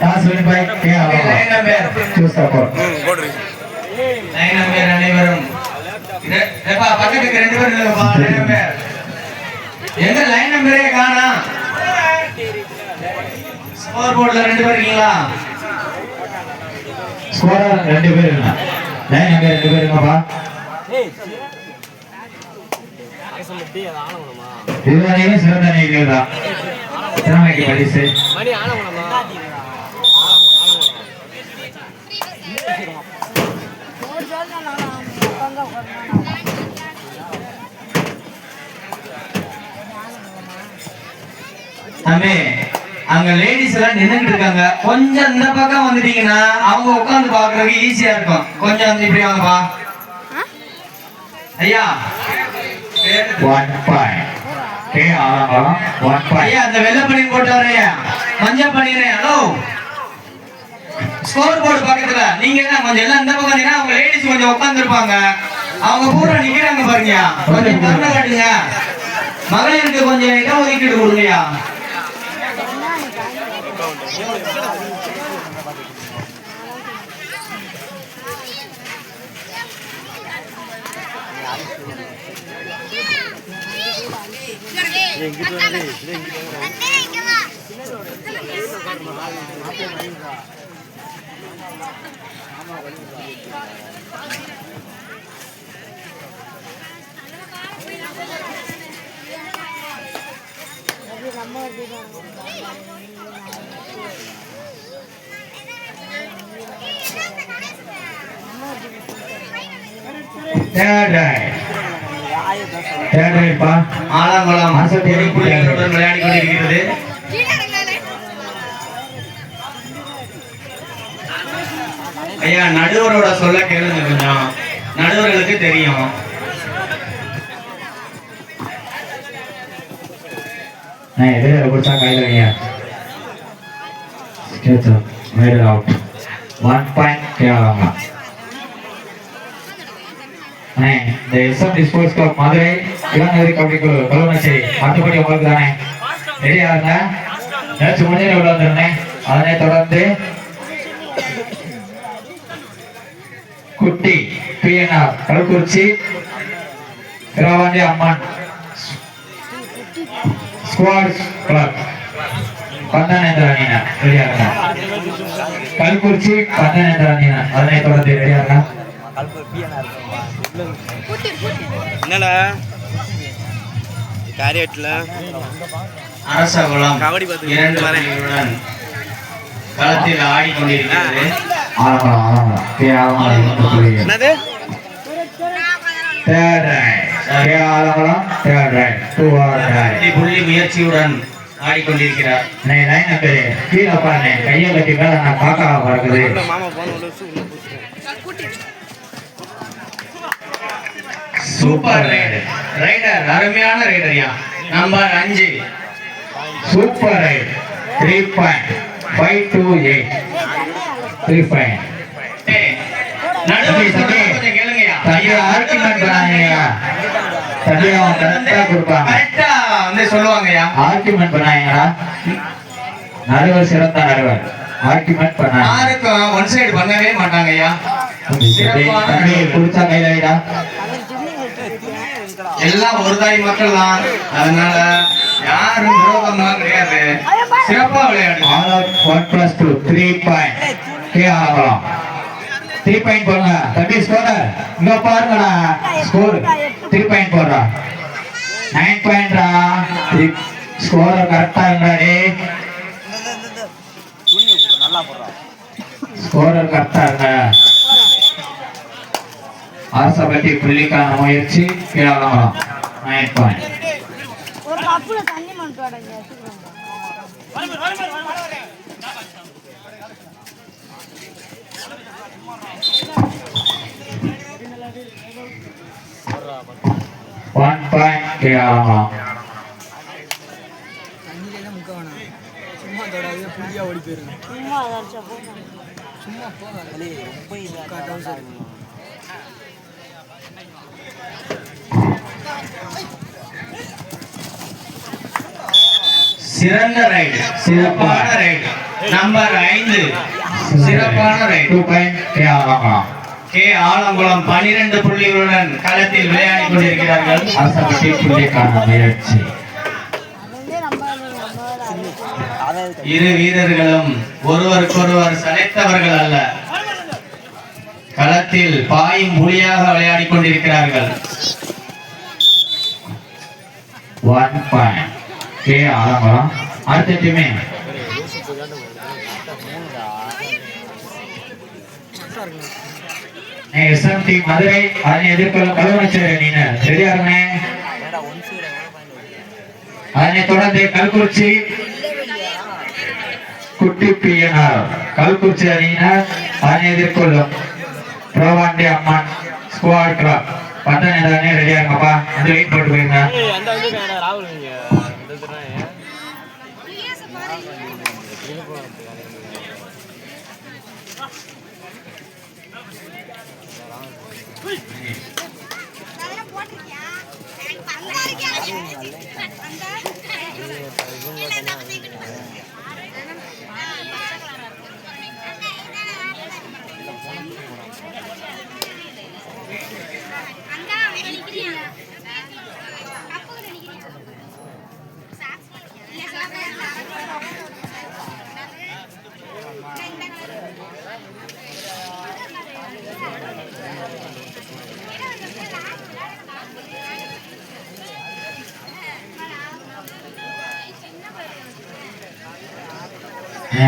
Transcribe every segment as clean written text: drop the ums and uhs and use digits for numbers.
Last win by K line number choose support line number அனைவரும் ஏப்பா பக்கத்துக்கு ரெண்டு பேரும் இல்லப்பா லைன் நம்பர் எங்க லைன் நம்பரே காணோம் ஸ்கோர் போர்டுல ரெண்டு பேர் இருக்கீங்களா ஸ்கோரர் ரெண்டு பேர் இருக்கா லைன் நம்பர் ரெண்டு பேர் இருக்காப்பா இதுவரையும் சிறந்த நீர்கள் தான் திறமைக்கு பரிசு தம்பி அங்க லேடிஸ் எல்லாம் நின்னுட்டு இருக்காங்க கொஞ்சம் இந்த பக்கம் வந்துட்டீங்கன்னா அவங்க உட்கார்ந்து பாக்குறதுக்கு ஈஸியா இருக்கும் கொஞ்சம் வந்து இப்படி வாங்கப்பா ஐயா 1 பாயிண்ட் கே ஆலங்குளம் 1 பாயிண்ட் ஐயா அந்த வெள்ளை பனி போட்டு வரையா மஞ்சள் பண்ணிடுறேன் ஹலோ ஸ்கோர் போர்டு பக்கத்துல நீங்க என்ன கொஞ்சம் எல்லாம் இந்த பக்கம் வந்தீங்கன்னா அவங்க லேடிஸ் கொஞ்சம் உட்கார்ந்து இருப்பாங்க அவங்க பூரா நிக்கிறாங்க பாருங்க கொஞ்சம் கருணை காட்டுங்க மகளிருக்கு கொஞ்சம் இடம் ஒதுக்கீடு கொடுங்கய்யா ஆலங்குளம் விளையாடி கொண்டிருக்கிறது ஐயா நடுவரோட சொல்ல கேளுங்க கொஞ்சம் நடுவர்களுக்கு தெரியும் எதிர கொடுத்தா கையில் வைங்க அவுட் 1 பாயிண்ட் கேளாமா இந்த எஸ்எம்டி ஸ்போர்ட்ஸ் கிளப் மதுரை இளநகரி கபடி குழு கல்வனச்சேரி மற்றபடி உங்களுக்கு தானே ரெடியா இருங்க நேற்று முன்னேறி உள்ள வந்துருந்தேன் அதனை தொடர்ந்து குட்டி பிஎன்ஆர் கள்ளக்குறிச்சி கிராவாண்டி அம்மன் ஸ்குவாட் கிளப் பந்தனேந்திர அணியினர் ரெடியா இருங்க கள்ளக்குறிச்சி பந்தனேந்திர அணியினர் அதனை தொடர்ந்து ரெடியா இருங்க என்னடா காரியட்ல அரசகுளம் கபடி இரண்டு வரையுடன் களத்தில் ஆடிக்கொண்டிருக்கிறது என்னது புள்ளி முயற்சியுடன் ஆடிக்கொண்டிருக்கிறார் கீழே பாருங்க கையை கட்டி மேல நான் காக்கா பார்க்குது மாமா போன சூப்பர் ரைடர் அருமையான ரைடர்யா நம்பர் 5 சூப்பர் ரைட் 3.528 3 பாயிண்ட் நடுவர் சொல்றது கொஞ்சம் கேளுங்கயா தம்பி ஆர்குமெண்ட் பண்ணாங்கயா தம்பி அவங்க கரெக்டா கொடுப்பாங்க கரெக்டா வந்து சொல்லுவாங்கயா ஆர்குமெண்ட் பண்ணாங்கடா நடுவர் சிறந்த நடுவர் ஆர்குமெண்ட் பண்ணாங்க யாருக்கும் ஒன் சைடு பண்ணவே மாட்டாங்கய்யா தம்பி குடிச்சா கையில வைடா எல்லாம் ஒரு தாய் மக்கள் தான் அதனால யாரும் விரோதமா கிடையாது சிறப்பா விளையாடு 1+2 3 பாயிண்ட் கே ஆகலாம் 3 பாயிண்ட் போடுங்க தம்பி ஸ்கோரர் இங்க பாருங்கடா ஸ்கோர் 3 பாயிண்ட் போடுறா 9 பாயிண்ட்ரா ஸ்கோரர் கரெக்டா இருந்தாடே ஸ்கோரர் கரெக்டா இருங்க அரசபட்டி புள்ளிக்கான முயற்சி கேளாமலாம் 9 பாயிண்ட் ஒரு கப்புல தண்ணி மட்டும் அடங்க ஒன் பாயிண்ட் கேளாமலாம் சும்மா தொடாது புள்ளியா ஓடி போயிருங்க சும்மா அதாச்சா போங்க சும்மா போகாது ரொம்ப இதாக சார் சிறந்த ரைடு சிறப்பான ரைடு நம்பர் 5 சிறப்பான right 2 point K Alangulam. K Alangulam 12 புள்ளிகளுடன் களத்தில் விளையாடிக் கொண்டிருக்கிறார்கள். அரசப்பட்டி புள்ளிக்கான முயற்சி. இரு வீரர்களும் ஒருவருக்கொருவர் சளைத்தவர்கள் அல்ல, களத்தில் பாயும் புலியாக விளையாடிக் கொண்டிருக்கிறார்கள். 1 பாயிண்ட் கே ஆலங்குளம். அடுத்த டீமே எஸ்எம்டி மதுரை. அதனை எதிர்கொள்ளும் கழுவனச்சேரி அணியினர் ரெடியா இருங்க. அதனைத் தொடர்ந்து கல்குறிச்சி குட்டி பிஎன்ஆர் கல்குறிச்சி அணியினர் அதனை எதிர்கொள்ளும் புரோவாண்டி அம்மன் ஸ்குவாட் கிளப் பட்டனை தானே ரெடியா இருங்கப்பா. வந்து வெயிட் போட்டு போயிருங்க.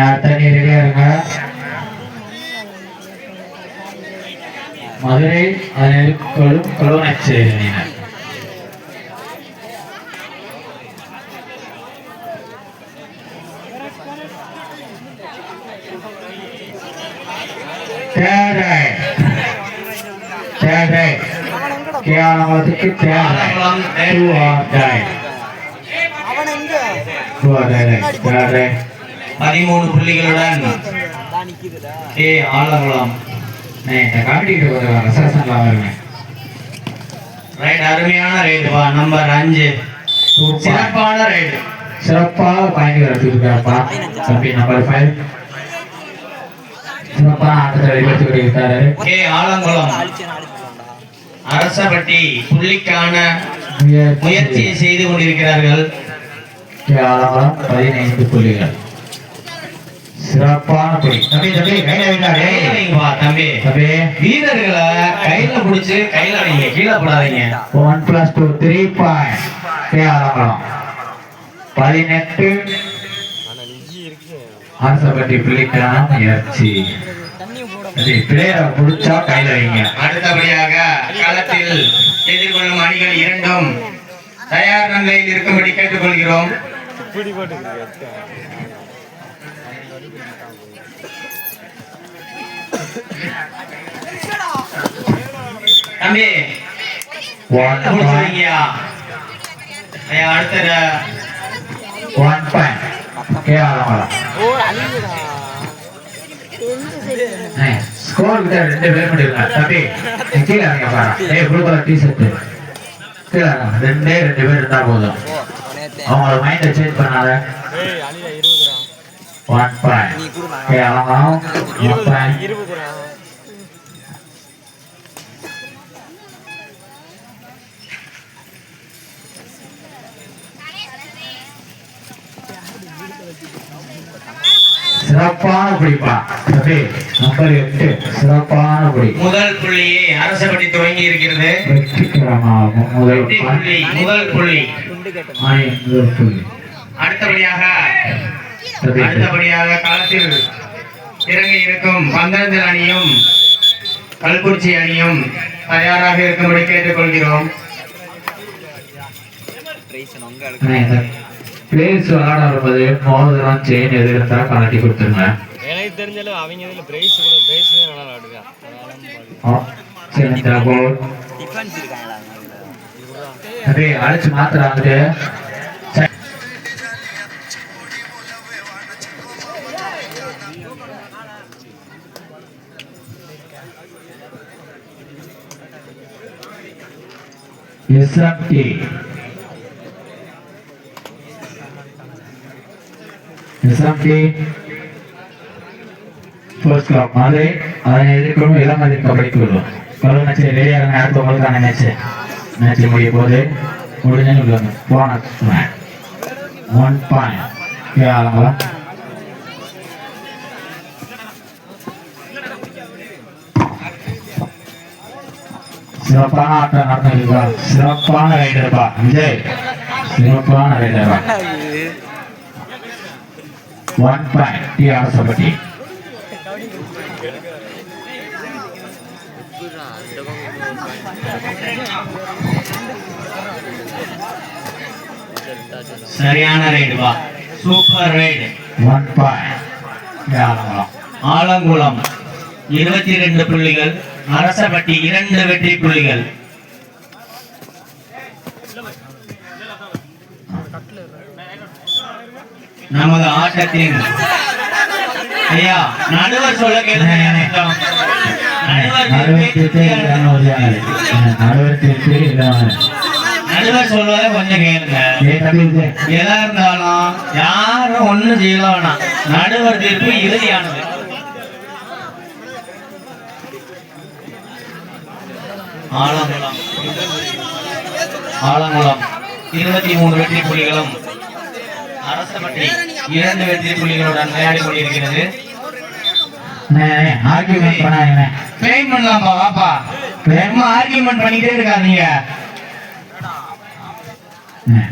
அடுத்த அணி ரெடியா இருங்க. மதுரை அதனை எதிர்கொள்ளும் கழுவனச்சேரி அணியினர். கேரளத்துக்கு ஆலங்குளம் 13 புள்ளிகளுடன் கே ஆலங்குளம். ரைட், அருமையான ரைடு பா. நம்பர் 5 சிறப்பான ரைடு. சிறப்பாக பாயிண்ட் எடுத்துருக்காப்பா தம்பி. நம்பர் 5 சிறப்பான ஆட்டத்தை வெளிப்படுத்தி கொண்டிருக்காரு. கே ஆலங்குளம் அரசப்பட்டி புள்ளிக்கான முயற்சியை செய்து கொண்டிருக்கிறார்கள். கே ஆலங்குளம் 15 புள்ளிகள். சிறப்பான புள்ளி. தம்பி தம்பி கையில வைக்காதே. வைங்கப்பா தம்பி. தம்பி வீரர்களை கையில பிடிச்சு கையில வைங்க, கீழே போடாதீங்க. 1+2 3 பாயிண்ட் கே ஆலங்குளம் 18 அரசப்பட்டி புள்ளிக்கான முயற்சி. பிளேயரை பிடிச்சா கையில வைங்க. அடுத்தபடியாக களத்தில் எதிர்கொள்ளும் அணிகள் இரண்டும் தயார் நிலையில் இருக்கும்படி கேட்டுக்கொள்கிறோம். தம்பி 1 பிடிச்சிருக்கீங்க. அடுத்த 1 பாயிண்ட் கே ஆலங்குளம். ஸ்கோர் கிட்ட 2 பேர் மட்டும் இருங்க. தம்பி கீழே இறங்க பாரு. ப்ளூ கலர் டி-ஷர்ட் கீழே இறங்க. 2 பேர் இருந்தா போதும். அவங்களோட மைண்டை சேஞ்ச் பண்ணாத. 1 பாயிண்ட் கே ஆலங்குளம் 1 பாயிண்ட். சிறப்பான புள்ளிப்பா தம்பி. நம்பர் 8 சிறப்பான புள்ளி. முதல் புள்ளியை அரசப்பட்டி துவங்கி இருக்கிறது. வெற்றிகரமாக முதல் புள்ளி முதல் புள்ளி. முதல் புள்ளி. அடுத்தபடியாக களத்தில் இறங்கி இருக்கும் பந்தந்தல் அணியும் கல்குறிச்சி அணியும் தயாராக இருக்கும்படி கேட்டுக்கொள்கிறோம். பிளேஸ் விளையாட வரும்போது மோதிரம் செயின் எது இருந்தா கலட்டி கொடுத்துருங்க. எனக்கு தெரிஞ்சாலும் அவங்க இதுல பிரைஸ் நல்லா விளையாடுங்க. அப்படியே அழைச்சு மாத்துறாங்க. SMT SMT sports club Madurai அதனை எதிர்க்கும் இளமதிர் கபடி குழு கல்லூரி ரெடியாக அடுத்த உங்களுக்கான மேட்ச் முடிய போது முடிஞ்சு போன 1 பாயிண்ட் ஆளுங்களா சிறப்பான ஆட்டம் நடந்திருக்கா சிறப்பான ரைடர்பா விஜய் சிறப்பான ரைடர்பா 1 பாயிண்ட் டி அரசப்பட்டி சரியான ரைடுபா சூப்பர் ரைடு 1 பாயிண்ட் ஆலங்குளம் 22 புள்ளிகள் அரசப்பட்டி 2 வெற்றி புள்ளிகள் நமது ஆட்டத்தின் ஐயா நடுவர் சொல்ல கேளுங்க நடுவர் சொல்வதை கொஞ்சம் கேளுங்க எதா இருந்தாலும் யாரும் ஒண்ணும் செய்யல வேணாம் நடுவர் தீர்ப்பு இறுதியானது ஆலங்குளம் 23 வெற்றி புள்ளிகளும் அரசப்பட்டி 2 வெற்றி புள்ளிகளுடன் விளையாடி கொண்டிருக்கிறது ஆர்கியூமெண்ட் பண்ணாங்க கிளைம் பண்ணலாமா வாப்பா கிளைம் ஆர்கியூமெண்ட் பண்ணிட்டே இருக்காதீங்க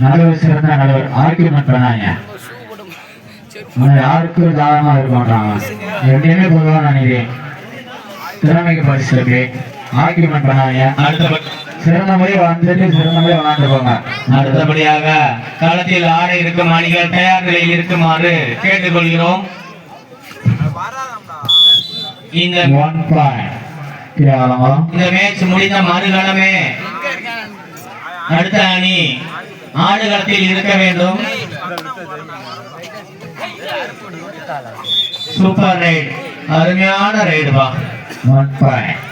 நடுவர் சிறந்த நடுவர் ஆர்கியூமெண்ட் பண்ணாங்க யாருக்கும் தாராளமா இருக்க மாட்டாங்க எப்படியுமே பொதுவாக நினைக்கிறேன் திறமைக்கு பரிசு இருக்கு ஆர்கியூமெண்ட் பண்ணாங்க சிறந்த முறை வந்துட்டு சிறந்த முறை விளையாண்டு போங்க அடுத்தபடியாக களத்தில் ஆட இருக்கும் அணிகள் தயார் நிலையில் இருக்குமாறு கேட்டுக்கொள்கிறோம் இந்த 1 பாயிண்ட் இந்த மேட்ச் முடிந்த மறுகணமே அடுத்த அணி ஆடுகளத்தில் இருக்க வேண்டும் சூப்பர் ரைடு அருமையான ரைடுபா 1 பாயிண்ட்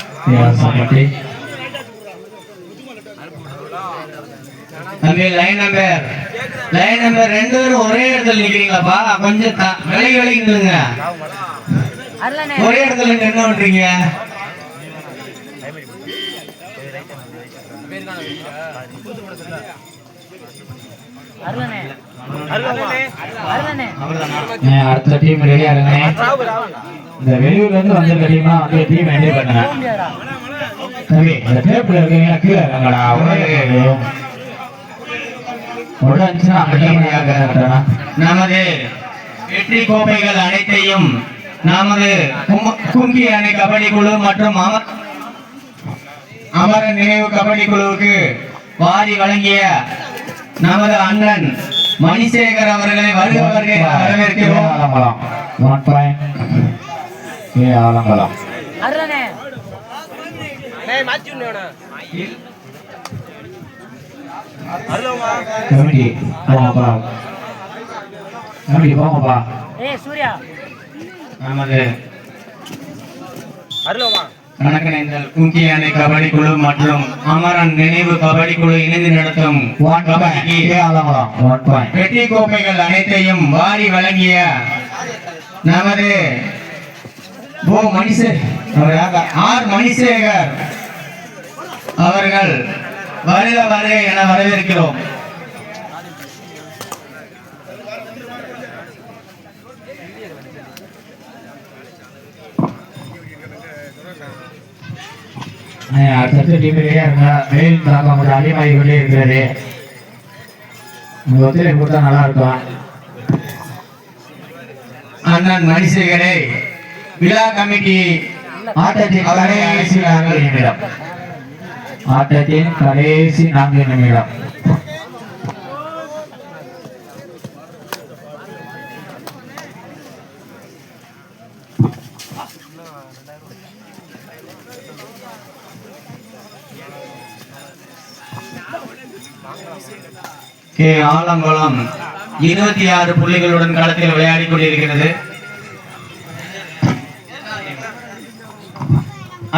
லைன் நம்பர் 2 பேரும் ஒரே இடத்துல நிக்கிறீங்களாப்பா கொஞ்சம் விலகி நில்லுங்க ஒரே இடத்துல என்ன பண்றீங்க அடுத்த டீம் ரெடியா இருங்க இந்த வெளியூர்ல இருந்து வந்த டீம்லாம் வந்து டீம் என்ஜாய் பண்ணுங்க தம்பி இந்த டேப்ல இருக்கீங்க கீழே இருங்கடா உடஞ்சுன்னா அந்த டீம் யாருன்னா நமது வெற்றி கோப்பைகள் அனைத்தையும் நமது குங்கி அணை கபடி குழு மற்றும் அமரன் நினைவு கபடி குழுவுக்கு வாரி வழங்கிய நமது அண்ணன் மணிசேகர் அவர்களை வருக வரவேற்கிறோம். 1 பாயிண்ட் ஆலங்குளம் கமிட்டி போங்கப்பா கமிட்டி போங்கப்பா நமது கணக்கணைந்தல் குங்கி அணை கபடி குழு மற்றும் அமரன் நினைவு கபடி குழு இணைந்து நடத்தும் வெற்றி கோப்பைகள் அனைத்தையும் வாரி வழங்கிய நமது ஆர் மணிசேகர் அவர்கள் வருக வருக என வரவேற்கிறோம். அடுத்த டீம் ரெடியா இருங்க வெயில் தாக்கம் கொஞ்சம் அதிகமாகி கொண்டே இருக்கிறது உங்க ஒத்துழைப்பு கொடுத்தா நல்லா இருக்கும். அண்ணன் மணிசேகரை விழா கமிட்டி ஆட்டத்தின் கடைசி 4 நிமிடம் ஆட்டத்தின் கடைசி 4 நிமிடம் ஆலங்குளம் 26 புள்ளிகளுடன் களத்தில் விளையாடி கொண்டிருக்கிறது.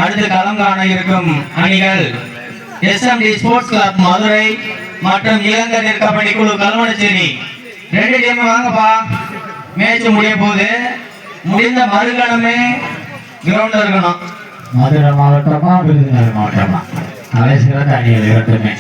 அடுத்து களம் காண இருக்கும் அணிகள் SMD ஸ்போர்ட்ஸ் கிளப் மதுரை மற்றும் இளங்கதிர் கபடி குழு கல்வனச்சேரி. 2 டீம் வாங்கப்பா, மேட்ச் முடிய போகுது. முடிந்த மறுகணமே கிரவுண்ட்ல இருக்கணும். மதுரை மாவட்டமா விருதுநகர் மாவட்டமா? தலை சிறந்த அணிகள் இரண்டுமே.